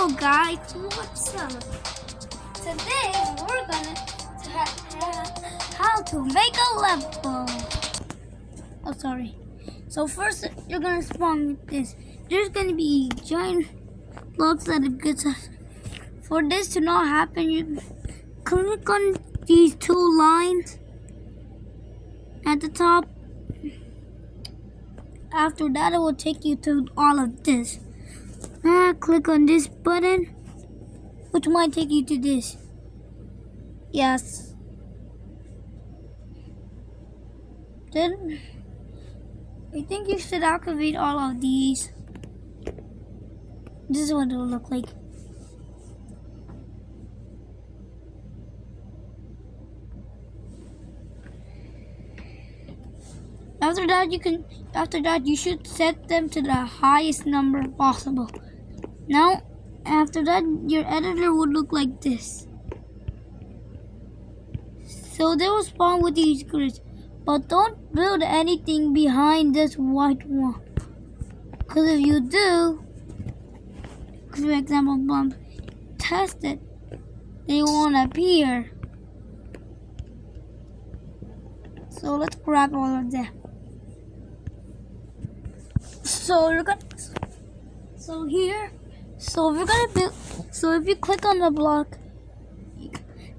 Hello guys, what's up? Today we're gonna how to make a level. Oh sorry. So first you're gonna spawn with this. There's gonna be giant blocks that are good. For this to not happen, you click on these two lines at the top. After that, it will take you to all of this. Click on this button, which might take you to this. Yes. Then I think you should activate all of these. This is what it will look like. After that you should set them to the highest number possible. Now after that your editor would look like this. So they will spawn with these grids. But don't build anything behind this white wall. Because if you do, for example, bump, test it, they won't appear. So let's grab all of them. So if you click on the block,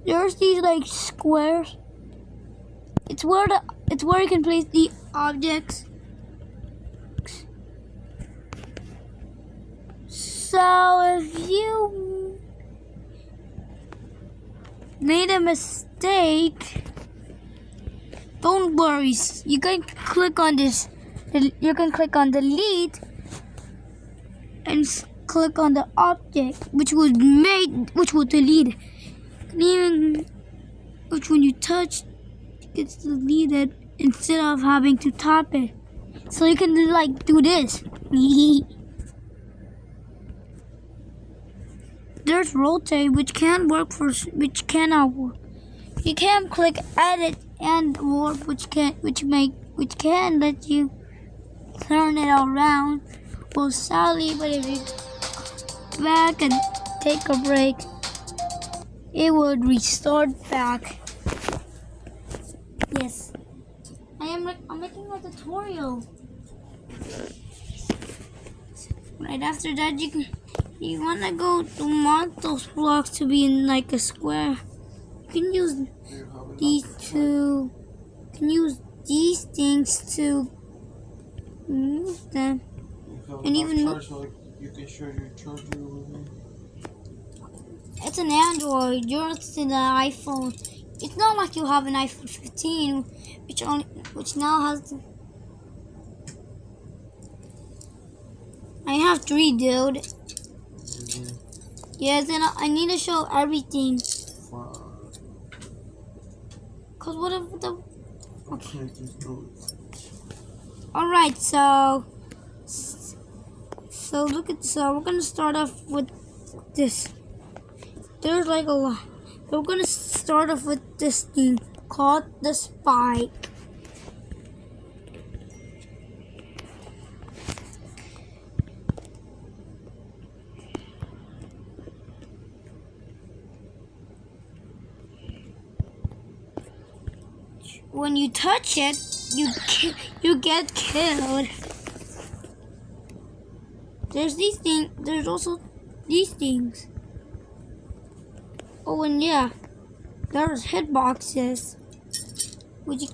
there's these like squares. It's where you can place the objects. So if you made a mistake, don't worry. You can click on this. You can click on delete and click on the object which will delete it. And even which when you touch it gets deleted instead of having to tap it. So you can like do this. There's rotate which cannot work. You can click edit and warp which can let you turn it around. Well, sadly, but if you go back and take a break, it would restart back. Yes, I'm making a tutorial. Right after that, you wanna go to mark those blocks to be in like a square. You can use these two. You can use these things to move them. And even you can show your charger over here. It's an Android. Yours in the iPhone. It's not like you have an iPhone 15, which now has. I have 3, dude. Yes, and I need to show everything. Cause what if the? Okay. All right, so look at we're gonna start off with this. There's like a lot. We're gonna start off with this thing called the spike. When you touch it, you get killed. There's these things. There's also these things. Oh, and yeah, there's hitboxes which you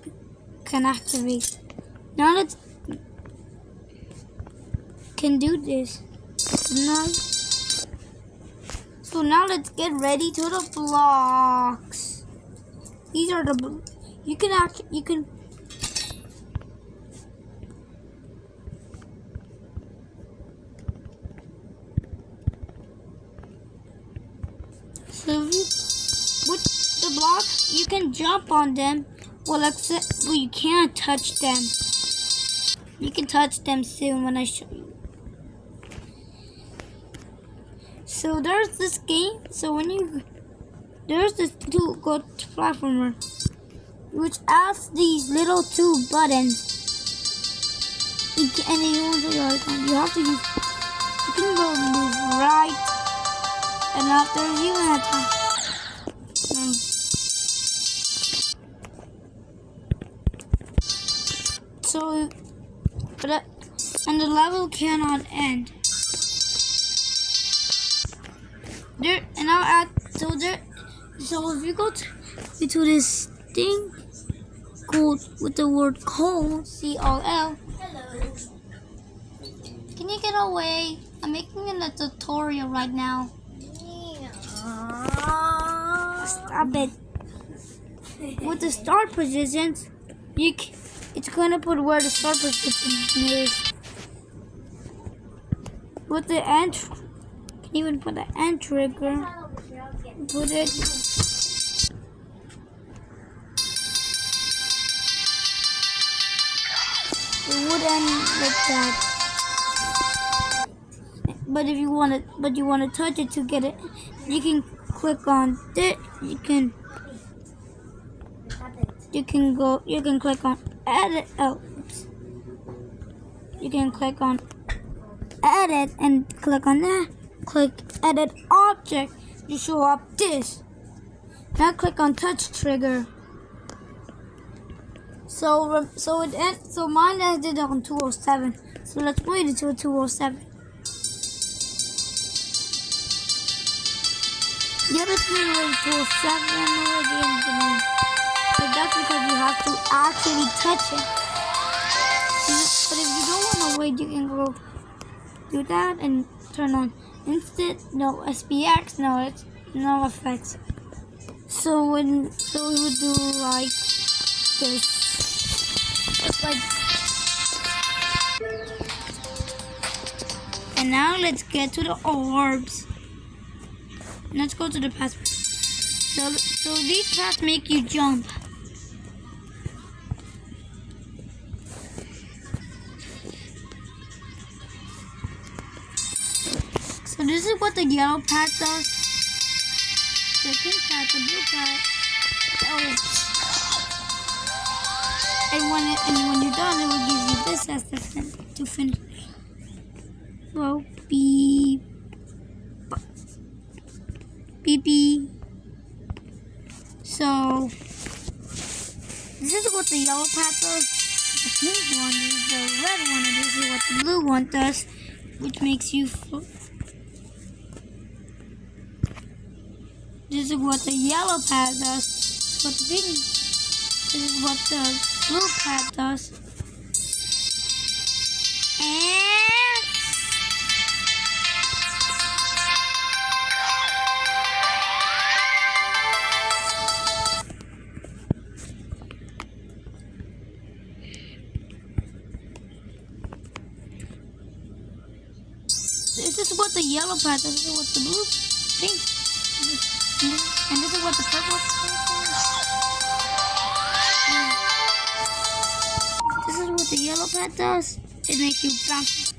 can activate. Now let's can do this. So now let's get ready to the blocks. These are the you can. So with the blocks, you can jump on them. Well, you can't touch them. You can touch them soon when I show you. So there's this game. So there's this good platformer, which adds these little 2 buttons. And you have to use. You can go move right after you have time. So, and the level cannot end. There, and I'll add, so if you go to this thing called with the word call, C-O-L. Hello. Can you get away? I'm making a tutorial right now. Stop it. With the start positions, it's gonna put where the start position is. With the end, can even put the end trigger. Put it. It would end like that. But if you want to touch it to get it, you can click on it. You can click on edit. Oh, oops. You can click on edit and click on that. Click edit object to show up this. Now click on touch trigger. So mine ended on 207. So let's wait until 207. Yeah, let's wait until 207 already. But that's because you have to actually touch it. But if you don't want to wait, you can go do that and turn on instant, no SPX, no effects. So we would do like this. Just like. And now let's get to the orbs. Let's go to the path. So these paths make you jump. So this is what the yellow path does. The pink path, the blue path. Oh. And when you're done, it will give you this as to finish. Well, beep. Beep beep. So this is what the yellow path does. The pink one is the red one, and this is what the blue one does, which makes you. This is what the yellow pad does. This is what the pink. This is what the blue pad does. And this is what the yellow pad does. This is what the blue, pink. And this is what the purple. This is what the yellow pad does. It makes you bounce.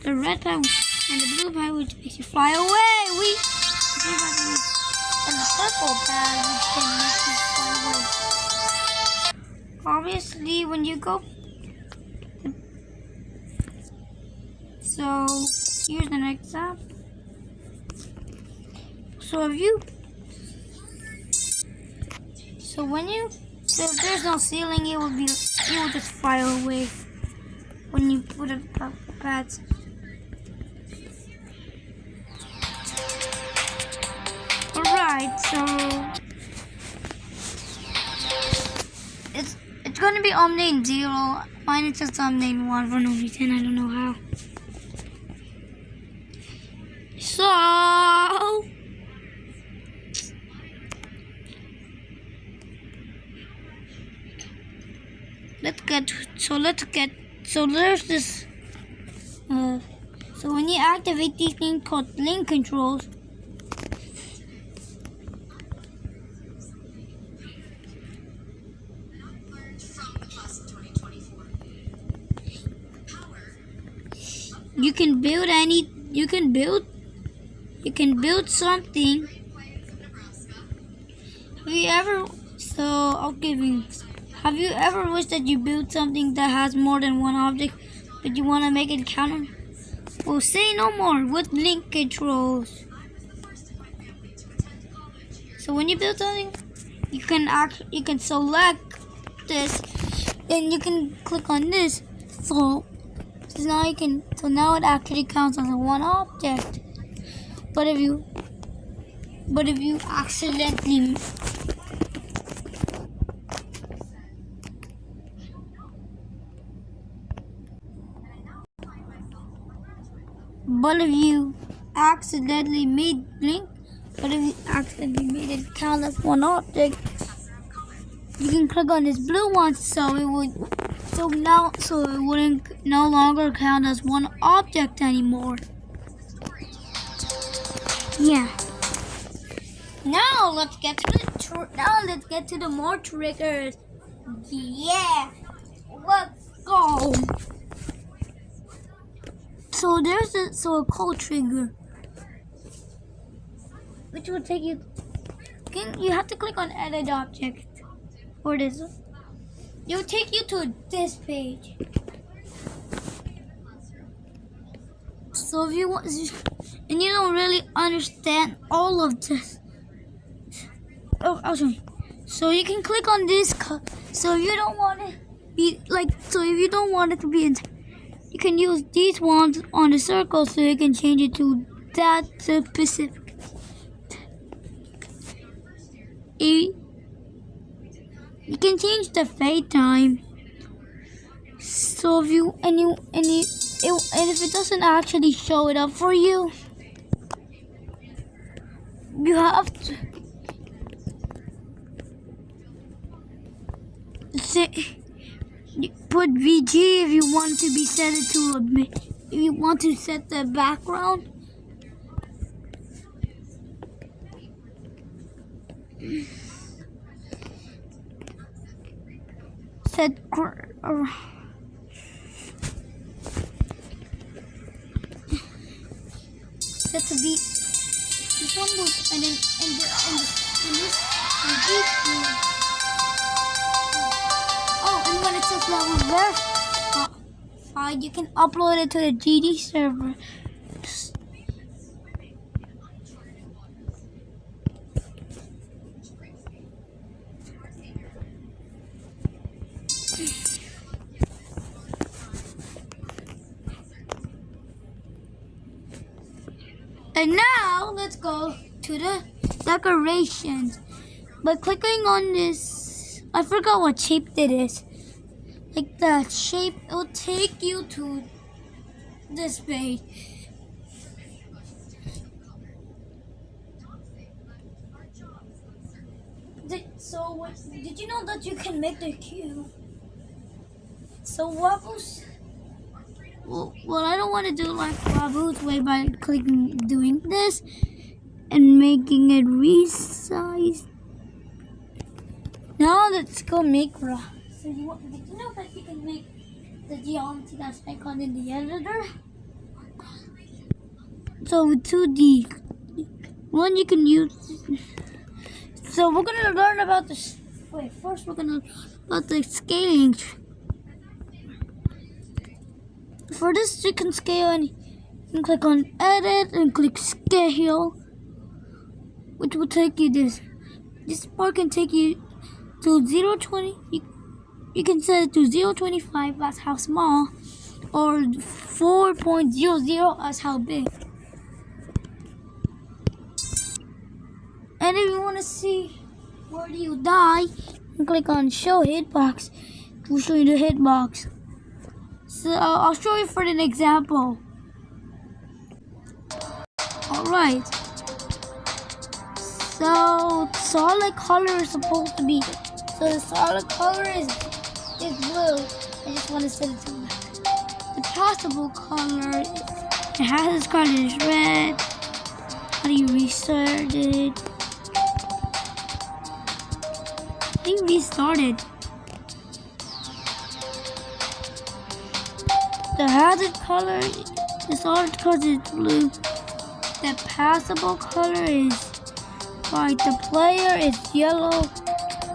The red pad and the blue pad, which makes you fly away. And the purple pad, which can make you fly away. Obviously, when you go. So here's an example. So if there's no ceiling, it will just fly away when you put it purple pads. Alright, so it's gonna be Omni 0. Mine is just Omni 1 for no reason. I don't know how. So there's this so when you activate these things called link controls, you can build something. Have you ever wished that you built something that has more than one object, but you want to make it count? We'll say no more with linkage rows. So when you build something, you can select this, and you can click on this. So now it actually counts as one object. But if you accidentally made it count as one object, you can click on this blue one, so it wouldn't no longer count as one object anymore. Yeah. Now let's get to the more triggers. Yeah. Let's go. So there's a code trigger, which will take you. You have to click on edit object for this. It will take you to this page. So if you want, and you don't really understand all of this, I'll show you. So you can click on this. So if you don't want it to be, you can use these ones on the circle, so you can change it to that specific. You can change the fade time. So if if it doesn't actually show it up for you, you have to put VG if you want to be set it to if you want to set the background. Set to be this one will, and then in this and when it says level verified, you can upload it to the GD server. And now let's go to the decorations. By clicking on this, I forgot what shape it is. Like that shape, it will take you to this page. Did you know that you can make the cube? So Wobbles. Well, I don't want to do like Wobbles way by doing this and making it resize. Now let's go make Ra. So did you know that you can make the geometry that's icon in the editor? So with 2D, one you can use. So we're gonna learn about this. Wait, first we're gonna learn about the scaling. For this, you can scale and you can click on edit and click scale, which will take you this. This part can take you to 0.20. You can set it to 0.25 as how small, or 4.00 as how big. And if you want to see where do you die, you can click on show hitbox. It will show you the hitbox. So I'll show you for an example. Alright. So solid color is supposed to be. So the solid color is blue. I just want to set it to black. The passable color, it has its color is red. How do you restart it? I think restarted. The hazard color, the solid color is blue. The passable color is white. The player is yellow,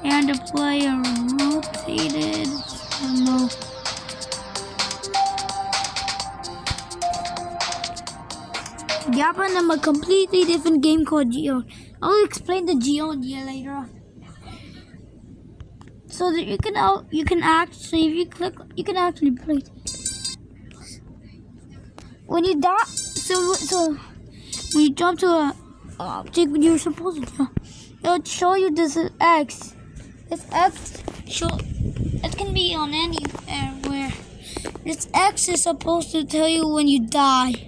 and the player rotated yellow. Yep, and I'm a completely different game called Geo. I'll explain the Geodia later on. So that you can actually, if you click, you can actually play it. When you die, so when you jump to a object when you're supposed to, it'll show you this X. This X it can be on anywhere. This X is supposed to tell you when you die.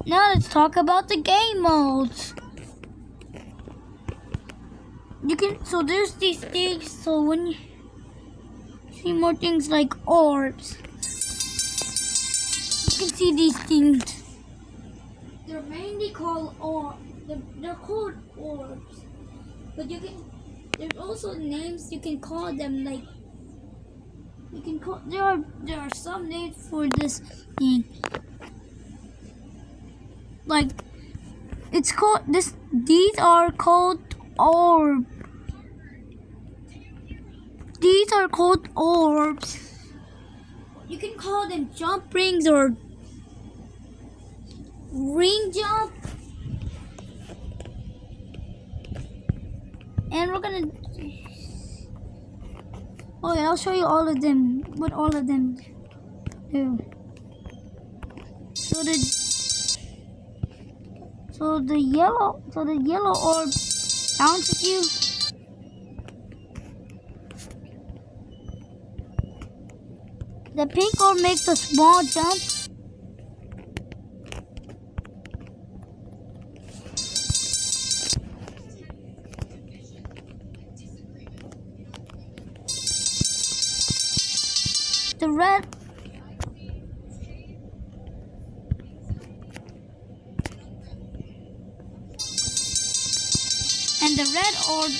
Now let's talk about the game modes. So there's these things, so when you see more things like orbs, you can see these things. They're mainly called orbs. They're called orbs. But there's also names you can call them, like, there are some names for this thing. Like, these are called orbs. These are called orbs. You can call them jump rings or ring jump. And we're gonna... Oh yeah, I'll show you all of them. What all of them do. So the yellow orb bounces you. The pink orb makes a small jump. The red orb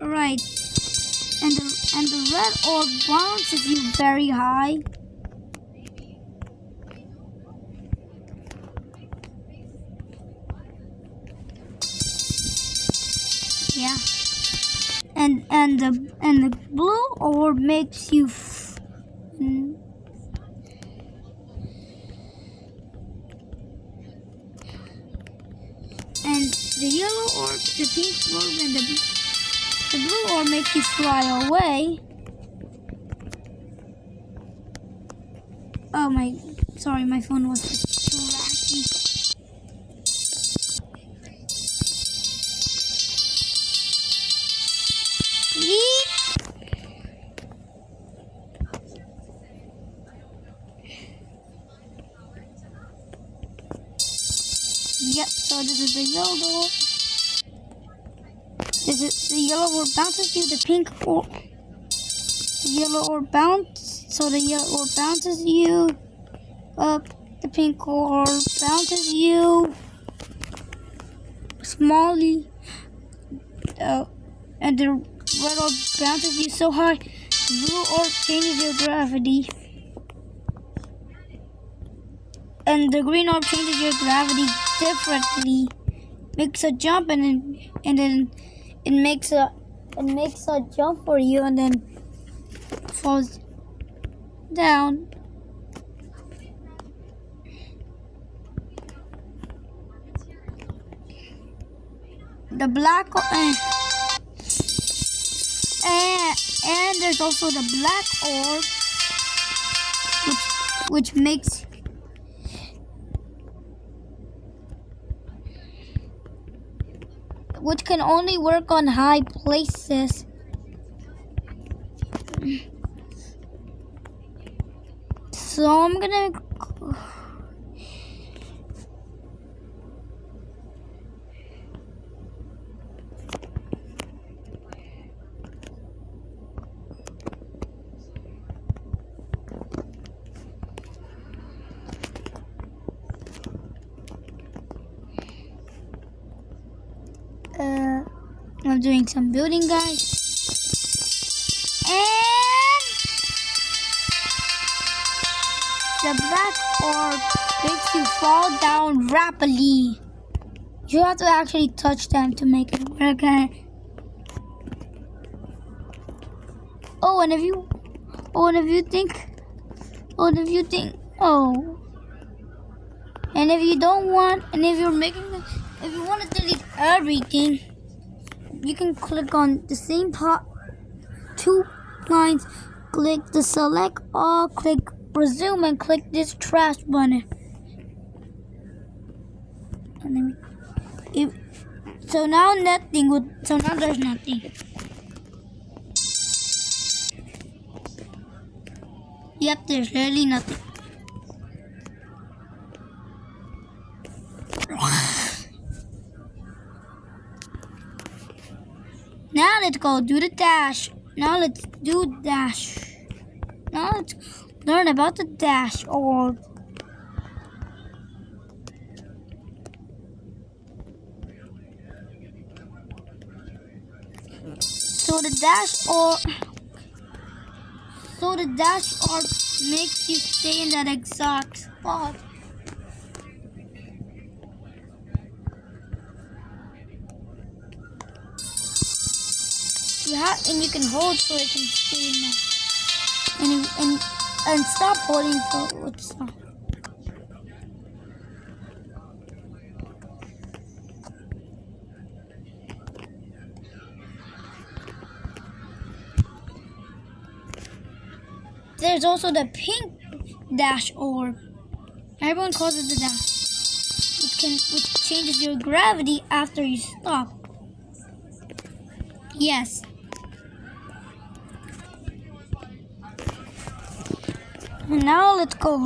right, and the red orb bounces you very high. Yeah, and the blue orb makes you and the yellow orb, the pink orb, and the blue orb makes you fly away. Oh sorry, my phone was too laggy. Yep, so this is the yellow orb. The yellow orb bounces you, the pink orb. The yellow orb the yellow orb bounces you up. The pink orb bounces you smallly. And the red orb bounces you so high. The blue orb changes your gravity. And the green orb changes your gravity differently. Makes a jump and then it makes a jump for you and then falls down. The black and there's also the black orb, which can only work on high places. So I'm gonna I'm doing some building, guys, and The black orb makes you fall down rapidly. You have to actually touch them to make it work. And if you think, and if you don't want, and if you want to delete everything, you can click on the same two lines. Click the select all, click resume, and click this trash button. So now there's nothing. Yep, there's really nothing. Now let's go do the dash. Now let's do dash. Now let's learn about the dash orb. So the dash orb makes you stay in that exact spot. And you can hold so it can stay in there. And stop holding for it to stop. There's also the pink dash orb. Everyone calls it the dash, which changes your gravity after you stop. Yes. Now let's go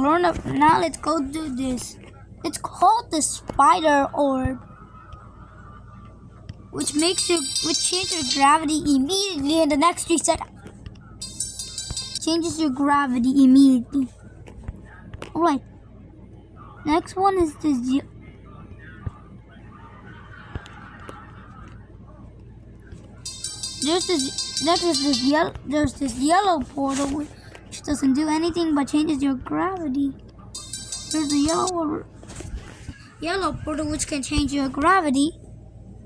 do this. It's called the spider orb, which changes your gravity immediately in the next 3 seconds. Changes your gravity immediately. Alright. Next one is this. There's this yellow portal which doesn't do anything but changes your gravity. There's the yellow portal which can change your gravity.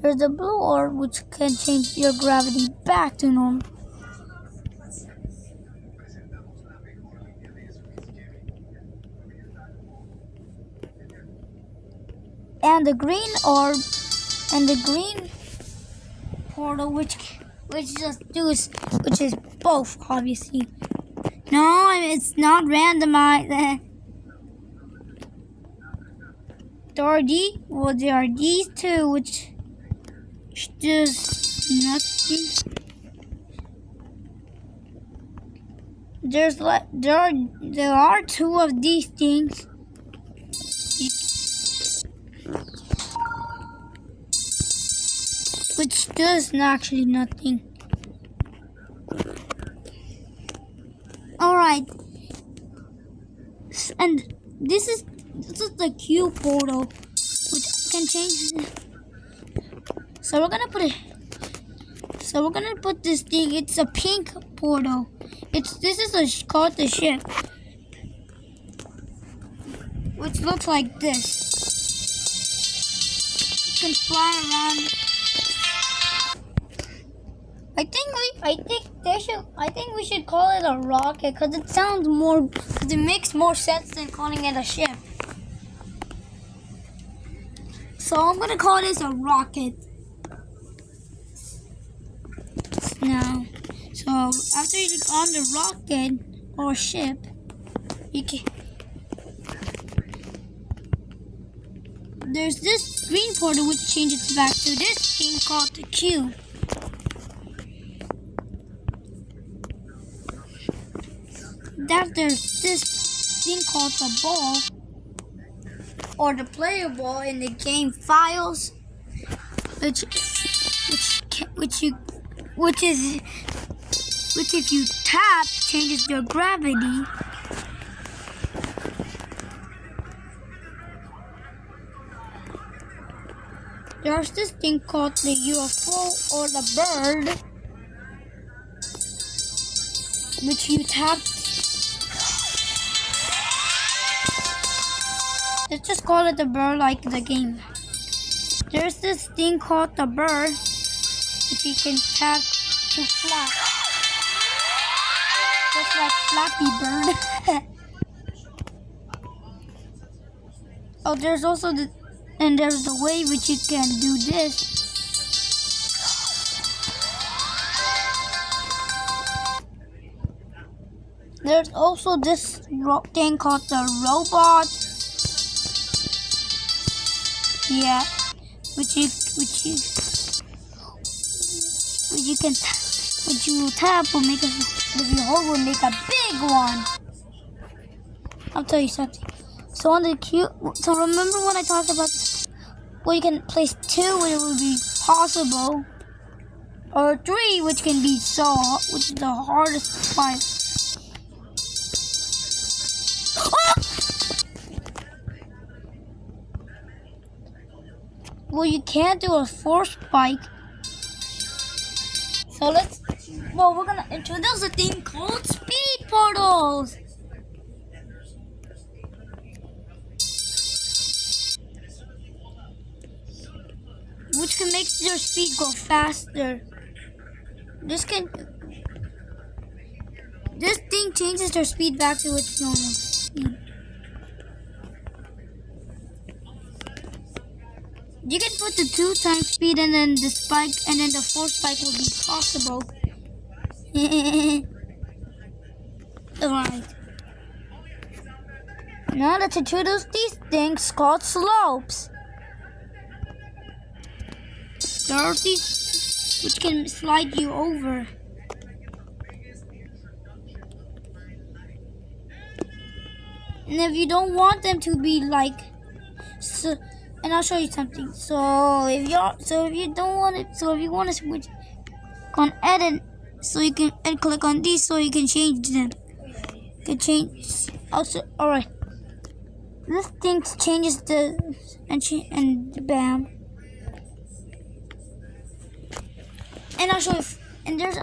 There's the blue orb which can change your gravity back to normal. And the green orb and the green portal which is both, obviously. No, it's not randomized. There are these two which does nothing. There are two of these things. Which does actually nothing. Alright. And this is the Q portal, which can change. So we're gonna put this thing. It's a pink portal. Called the ship, which looks like this. You can fly around. I think we should call it a rocket because it makes more sense than calling it a ship. So I'm gonna call this a rocket now. So after you click on the rocket or ship, there's this green portal which changes back to this thing called the cube. There's this thing called the ball, or the player ball in the game files, which if you tap changes your gravity. There's this thing called the UFO or the bird, which you tap. let's just call it the burr like the game. There's this thing called the burr, which you can tap to flap. Just like Flappy Bird. Oh, there's also there's the way which you can do this. There's also this thing called the robot. Yeah, which you tap will make if you hold will make a big one. I'll tell you something. So on the so remember when I talked about well, you can place 2, it would be possible, or 3, which can be which is the hardest part. Well, you can't do a 4 spike. So we're gonna introduce a thing called speed portals. Which can make your speed go faster. This thing changes your speed back to its normal speed. You can put the 2 times speed and then the spike and then the 4 spike will be possible. Alright. Now let's introduce these things called slopes. There are these which can slide you over. And if you don't want them to be like and I'll show you something. So if you want to switch on edit, so you can click on these, so you can change them. You can change also. All right, this thing changes and bam. And I'll show you. And there's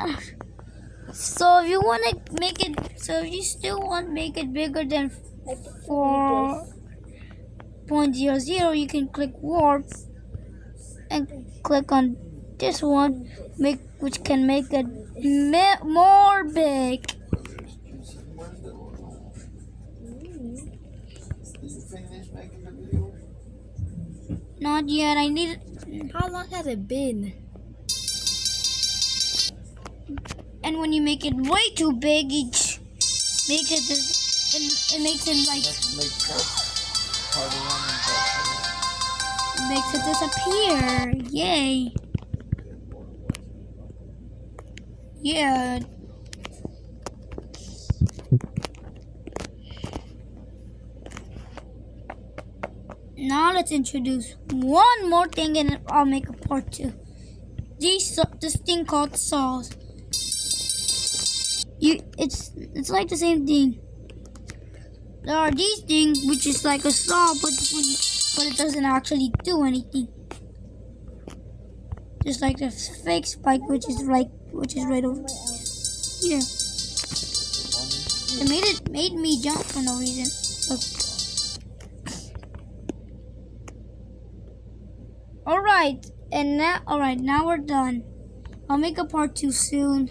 so if you want to make it, so if you still want to make it bigger than 4.00, you can click warp and click on this one, which can make it more big. Did you finish making the video? Not yet. I need. How long has it been? And when you make it way too big, it makes it like makes it disappear. Yay! Yeah. Now let's introduce one more thing, and I'll make a part 2. This thing called saws. It's like the same thing. There are these things which is like a saw, but it doesn't actually do anything. Just like the fake spike, which is right over here. It made me jump for no reason. Look. Alright, now we're done. I'll make a part 2 soon.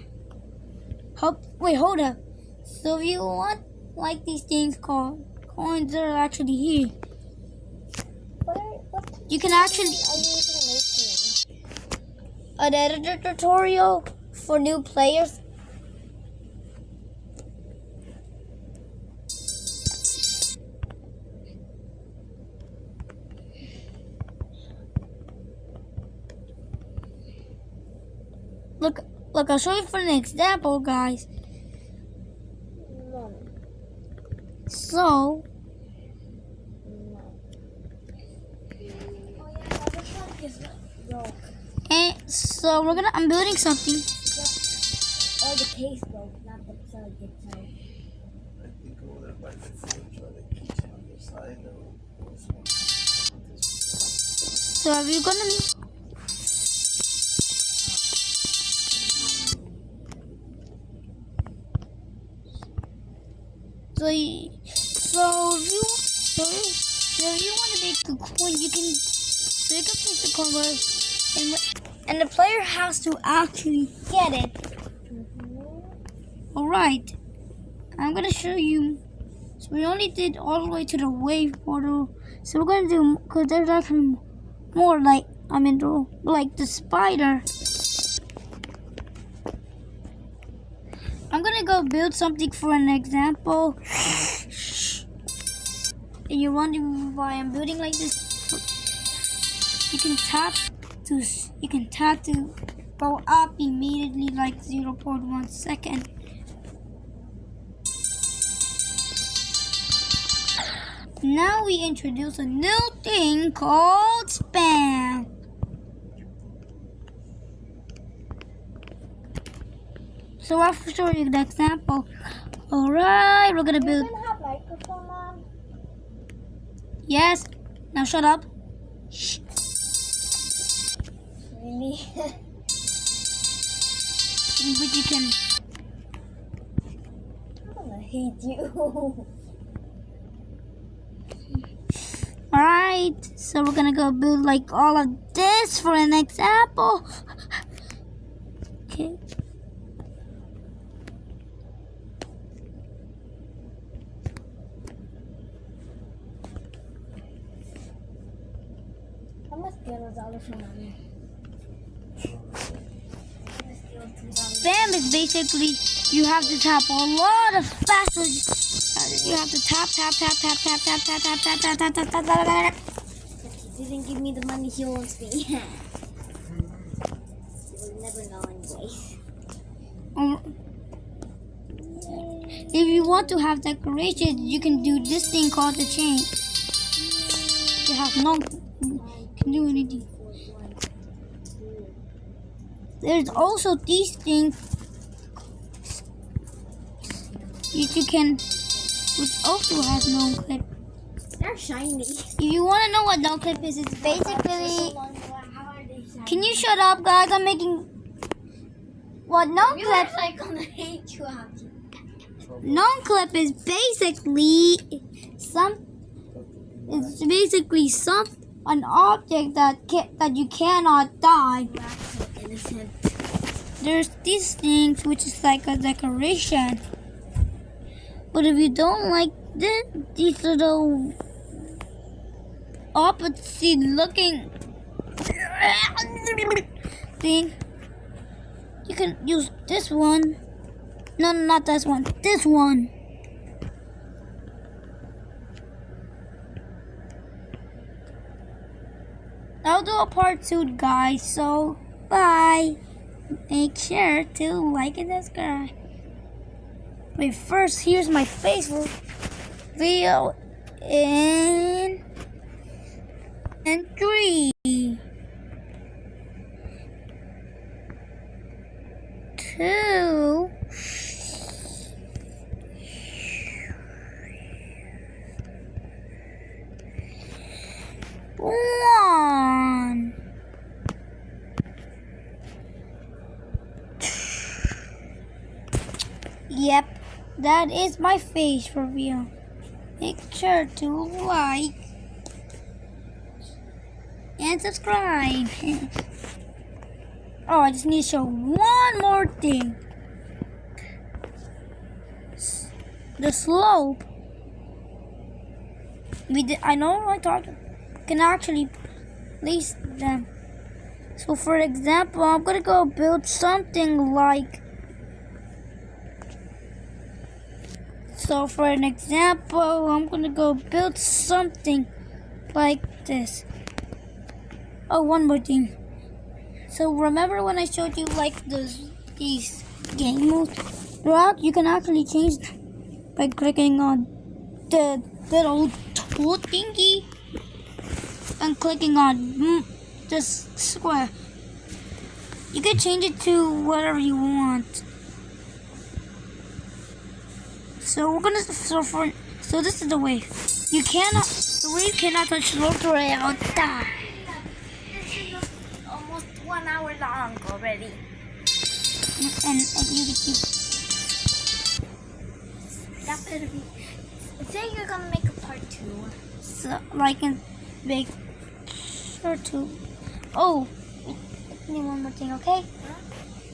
Wait, hold up. So if you want like these things called coins that are actually here, you can actually an editor tutorial for new players. Look, I'll show you for an example, guys. So, I'm building something. Or the case broke, not the side itself. I think over there by the fridge or the kitchen on the side. So are you gonna? So So if you want to make a coin, you can make a piece of coin, and the player has to actually get it. Alright, I'm gonna show you. So we only did all the way to the wave portal. So we're gonna do, because there's actually more like, like the spider. I'm gonna go build something for an example. And you're wondering why I'm building like this. You can tap to go up immediately, like 0.1 second. Now we introduce a new thing called spam. So I'll show you the example. Alright, we're gonna build. You can have microphone, Mom. Yes. Now shut up. Shh. Really? But you can. I'm gonna hate you. Alright, so we're gonna go build like all of this for an example. Okay. I'm gonna steal $1 from Mommy. Spam is basically you have to tap a lot of faster. You have to tap. He didn't give me the money he owes me. You will never know anyways. If you want to have decorations, you can do this thing called the chain. You have can do anything. There's also these things you can, which also has no clip. They're shiny. If you want to know what no clip is, it's basically. How are they shiny? Can you shut up, guys? I'm making. What no clip? I'm gonna hate you after. Non-clip is basically an object that you cannot die. So innocent. There's these things which is like a decoration. But if you don't like these little opposite looking thing, you can use this one. No, not this one. This one. I'll do a part 2, guys. So, bye. Make sure to like and subscribe. Wait, first, here's my Facebook video in 3, 2. One. Yep, that is my face reveal. Make sure to like and subscribe. Oh, I just need to show one more thing. The slope. I know I thought can actually place them. So for example, I'm gonna go build something like. So for an example, I'm gonna go build something like this. Oh, one more thing. So remember when I showed you like these game modes? You can actually change them by clicking on the little tool thingy and clicking on this square. You can change it to whatever you want. So we're gonna so this is the wave. The wave cannot touch the road rail. Die. This is almost 1 hour long already. And you can keep. That better be. Say you're gonna make a part 2. So, like in big or two. Oh, I need one more thing, okay?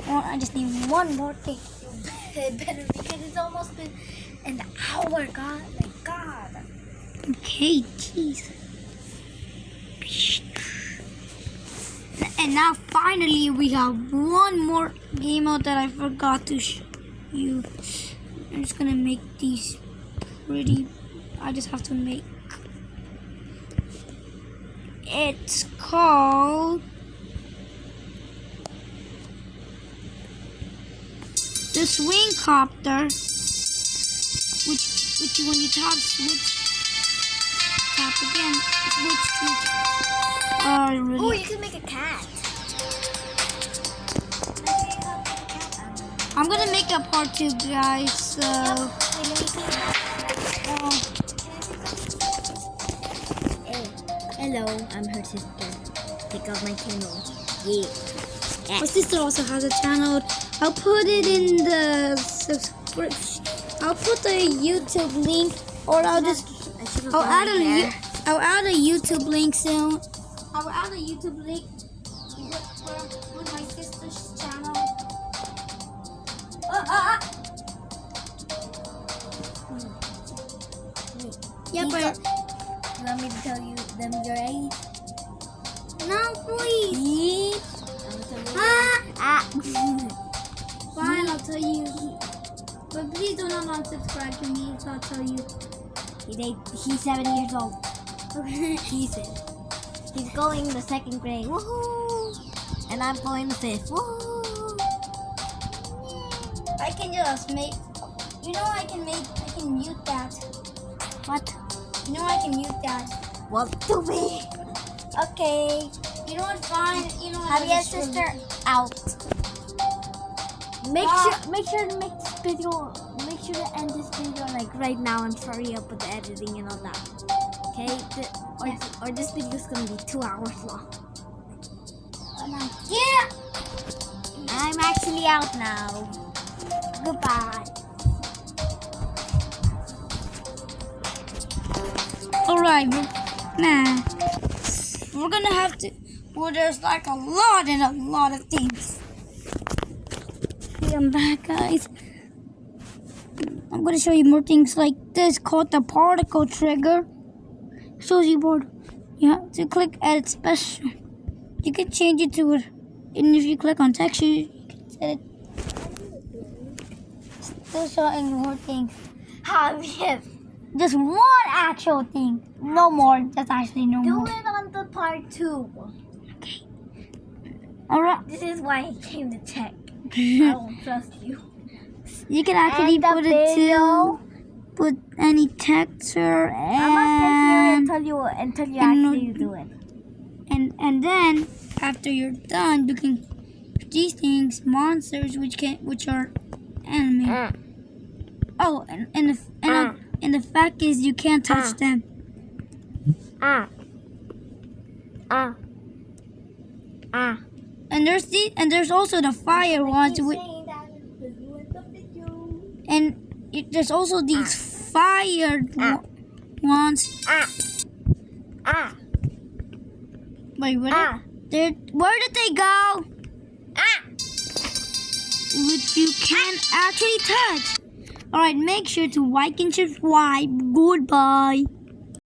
I just need one more thing. It better because it's almost been an hour, God. Like, God. Okay, jeez. And now finally we have one more game out that I forgot to show you. I'm just gonna make these pretty. I just have to make. It's called the swing copter, which when you tap again, switch. Really. Oh, you can make a cat. I'm gonna make a part 2, guys. So. Hey, hello, I'm her sister. Check out my channel. Yeah. My sister also has a channel. I'll put it in the subscription. I'll put the YouTube link, or I'll add a YouTube link soon. I'll add a YouTube link with my sister's channel. Yeah, but You want me to tell you them your age? no, please. Fine, I'll tell you. But please do not unsubscribe to me, so I'll tell you. He's 7 years old. Okay. He's going the 2nd grade. Woohoo! And I'm going the 5th. Woohoo! I can just make. You know, I can mute that. What? You know, I can mute that. What to be? Okay. You know what? Fine. You know what? Have I'll your just show sister you. out. Make Ah. sure to make this video. Make sure to end this video like right now and hurry up with the editing and all that. Okay? Or this video is gonna be 2 hours long. Yeah. I'm actually out now. Goodbye. Alright. Nah. We're gonna have to. Well, there's like a lot of things. Okay, I'm back, guys. I'm gonna show you more things like this called the particle trigger. Shows you board. You have to click edit special. You can change it to it, and if you click on texture, you can set it. Still showing more things. Yes. Just one actual thing. No more. That's actually no Do more. it on the part 2. Alright. This is why I came to check. I don't trust you. You can actually And the put it video. put any texture I'm gonna stay here and until you and actually do it. and then after you're done, you can these things monsters which are anime. Oh, and the fact is you can't touch them. And there's also the fire ones there's also these fired ones. Wait, where did they go? Which you can't actually touch. Alright, make sure to like and subscribe. Goodbye.